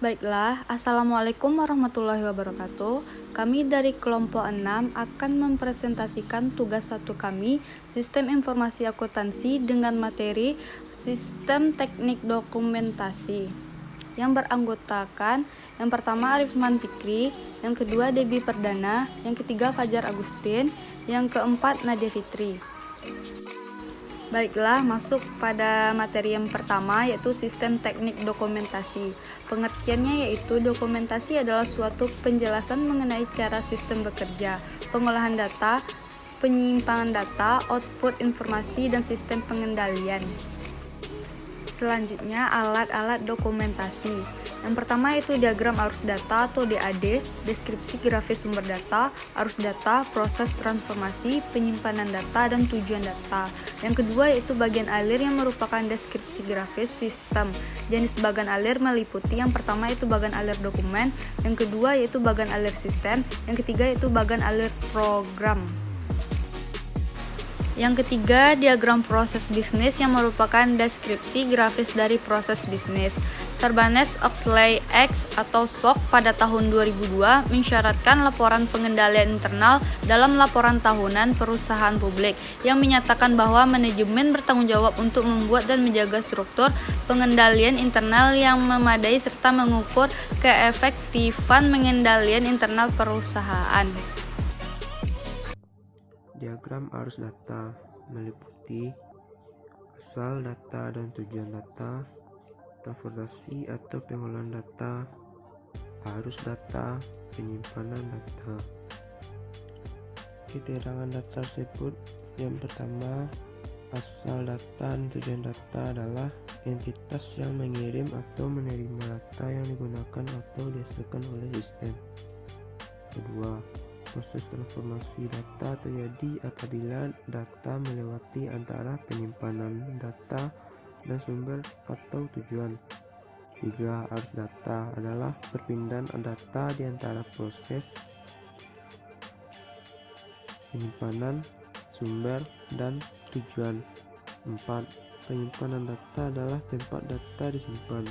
Baiklah, Assalamualaikum warahmatullahi wabarakatuh. Kami dari kelompok 6 akan mempresentasikan tugas 1 kami, Sistem Informasi Akuntansi dengan materi Sistem Teknik Dokumentasi, yang beranggotakan yang pertama Arifman Fikri, yang kedua Debbie Perdana, yang ketiga Fajar Agustin, yang keempat Nadia Fitri. Baiklah, masuk pada materi yang pertama, yaitu sistem teknik dokumentasi. Pengertiannya yaitu dokumentasi adalah suatu penjelasan mengenai cara sistem bekerja, pengolahan data, penyimpangan data, output informasi, dan sistem pengendalian. Selanjutnya, alat-alat dokumentasi. Yang pertama yaitu diagram arus data atau DAD, deskripsi grafis sumber data, arus data, proses transformasi, penyimpanan data, dan tujuan data. Yang kedua yaitu bagian alir yang merupakan deskripsi grafis sistem. Jenis bagan alir meliputi yang pertama yaitu bagan alir dokumen, yang kedua yaitu bagan alir sistem, yang ketiga yaitu bagan alir program. Yang ketiga, diagram proses bisnis yang merupakan deskripsi grafis dari proses bisnis. Sarbanes-Oxley Act atau SOX pada tahun 2002 mensyaratkan laporan pengendalian internal dalam laporan tahunan perusahaan publik yang menyatakan bahwa manajemen bertanggung jawab untuk membuat dan menjaga struktur pengendalian internal yang memadai serta mengukur keefektifan pengendalian internal perusahaan. Diagram arus data meliputi asal data dan tujuan data, transportasi atau pengolahan data, arus data, penyimpanan data. Keterangan data tersebut yang pertama, asal data dan tujuan data adalah entitas yang mengirim atau menerima data yang digunakan atau dihasilkan oleh sistem. Kedua, proses transformasi data terjadi apabila data melewati antara penyimpanan data dan sumber atau tujuan. 3. Arus data adalah perpindahan data di antara proses penyimpanan, sumber, dan tujuan. 4. Penyimpanan data adalah tempat data disimpan.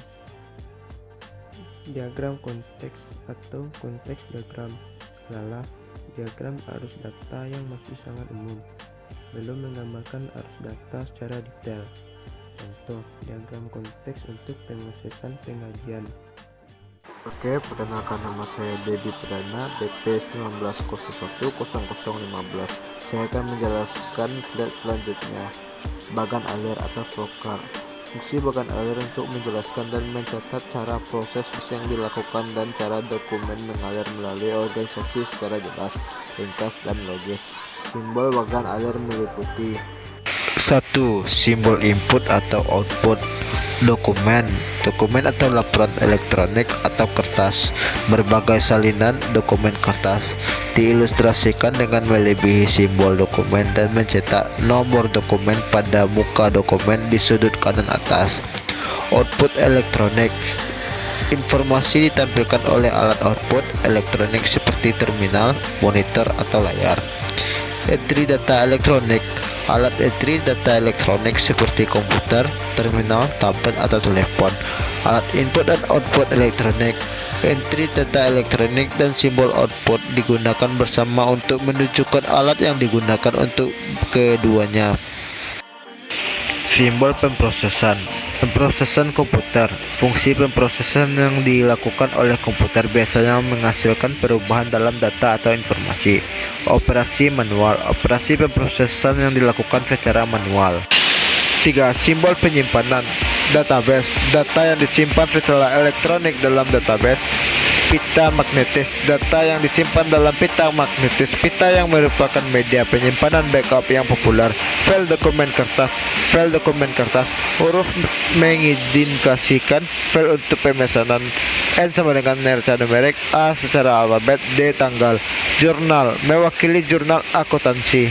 Diagram konteks atau konteks diagram adalah diagram arus data yang masih sangat umum, belum menggambarkan arus data secara detail. Contoh, diagram konteks untuk pemrosesan penggajian. Oke, perkenalkan nama saya Debbie Perdana, BP 19010015. Saya akan menjelaskan slide selanjutnya, bagan alir atau flowchart. Fungsi bagan alir untuk menjelaskan dan mencatat cara proses yang dilakukan dan cara dokumen mengalir melalui organisasi secara jelas, ringkas, dan logis. Simbol bagan alir meliputi 1. Simbol input atau output dokumen atau laporan elektronik atau kertas. Berbagai salinan dokumen kertas diilustrasikan dengan melebihi simbol dokumen dan mencetak nomor dokumen pada muka dokumen di sudut kanan atas. Output elektronik, informasi ditampilkan oleh alat output elektronik seperti terminal, monitor, atau layar. Entry data elektronik, alat entry data elektronik seperti komputer, terminal, tablet, atau telepon. Alat input dan output elektronik, entry data elektronik dan simbol output digunakan bersama untuk menunjukkan alat yang digunakan untuk keduanya. Simbol pemrosesan komputer. Fungsi pemrosesan yang dilakukan oleh komputer biasanya menghasilkan perubahan dalam data atau informasi. Operasi manual, operasi pemrosesan yang dilakukan secara manual. 3. Simbol penyimpanan, database, data yang disimpan secara elektronik dalam database. Pita magnetis, data yang disimpan dalam pita magnetis. Pita yang merupakan media penyimpanan backup yang populer. File dokumen kertas, huruf mengidentifikasikan file untuk pemesanan. N sama dengan nerca numerik, A secara alfabet, D tanggal. Jurnal, mewakili jurnal akuntansi.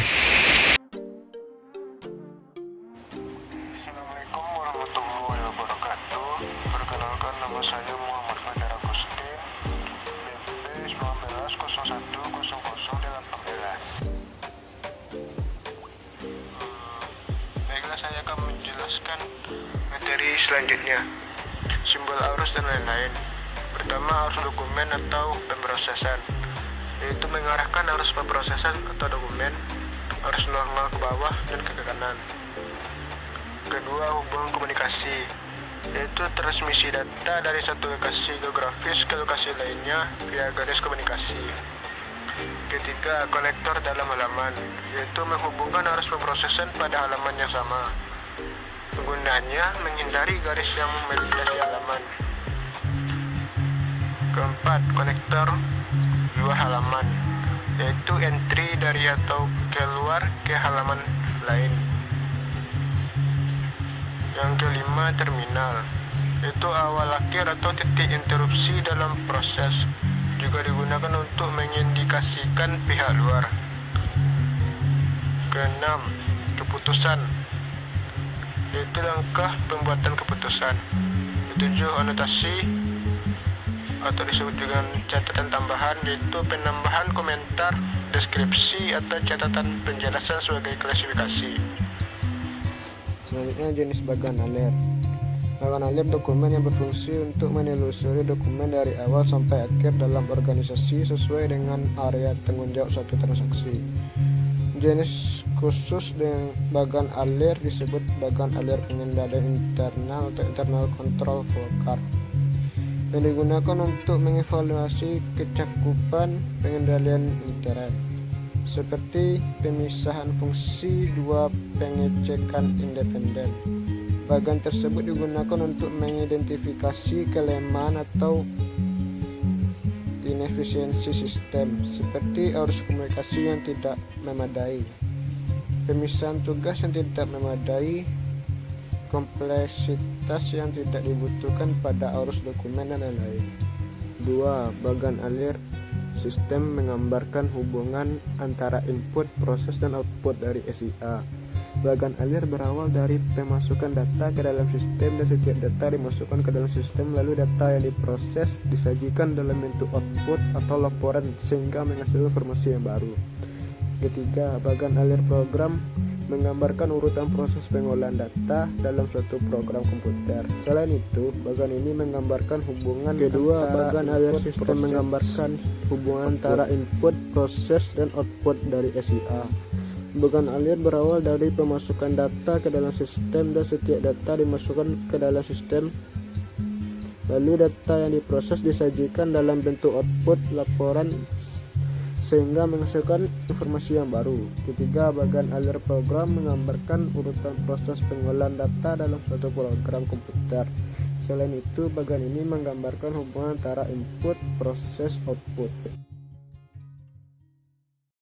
Assalamualaikum warahmatullahi wabarakatuh. Perkenalkan, nama saya Muhammad Fajar Agustin, BP 19010018. Baiklah, saya akan menjelaskan materi selanjutnya, simbol arus dan lain-lain. pertama arus dokumen atau pemrosesan, yaitu mengarahkan arus pemrosesan atau dokumen, arus normal ke bawah dan ke kanan. Kedua, hubungan komunikasi, yaitu transmisi data dari satu lokasi geografis ke lokasi lainnya via garis komunikasi. Ketiga, konektor dalam halaman, yaitu menghubungkan arus pemrosesan pada halaman yang sama. Penggunaannya menghindari garis yang melintasi halaman. Keempat, konektor luar halaman, yaitu entry dari atau keluar ke halaman lain. Yang kelima, terminal, yaitu awal akhir atau titik interupsi dalam proses, juga digunakan untuk mengindikasikan pihak luar. Keenam, keputusan, yaitu langkah pembuatan keputusan. Ketujuh, anotasi atau disebut dengan catatan tambahan, yaitu penambahan komentar, deskripsi atau catatan penjelasan sebagai klasifikasi. Selanjutnya, jenis bagan alir. Bagan alir dokumen yang berfungsi untuk menelusuri dokumen dari awal sampai akhir dalam organisasi sesuai dengan area tanggung jawab suatu transaksi. Jenis khusus dengan bagan alir disebut bagan alir pengendalian internal atau internal control flow yang digunakan untuk mengevaluasi kecakupan pengendalian intern, seperti pemisahan fungsi dua pengecekan independen. Bagan tersebut digunakan untuk mengidentifikasi kelemahan atau inefisiensi sistem, seperti arus komunikasi yang tidak memadai, pemisahan tugas yang tidak memadai, kompleksitas yang tidak dibutuhkan pada arus dokumen dan lain-lain. 2. Bagan alir sistem menggambarkan hubungan antara input, proses, dan output dari SIA. Bagan alir berawal dari pemasukan data ke dalam sistem dan setiap data dimasukkan ke dalam sistem, lalu data yang diproses disajikan dalam bentuk output atau laporan sehingga menghasilkan informasi yang baru. Ketiga, bagan alir program menggambarkan urutan proses pengolahan data dalam suatu program komputer. Selain itu, bagan ini menggambarkan hubungan kedua bagan alir sistem menggambarkan hubungan antara input, proses, dan output dari SIA. Bagan alir berawal dari pemasukan data ke dalam sistem dan setiap data dimasukkan ke dalam sistem, lalu data yang diproses disajikan dalam bentuk output laporan sehingga menghasilkan informasi yang baru. Ketiga, bagan alir program menggambarkan urutan proses pengolahan data dalam suatu program komputer. Selain itu, bagan ini menggambarkan hubungan antara input, proses, output.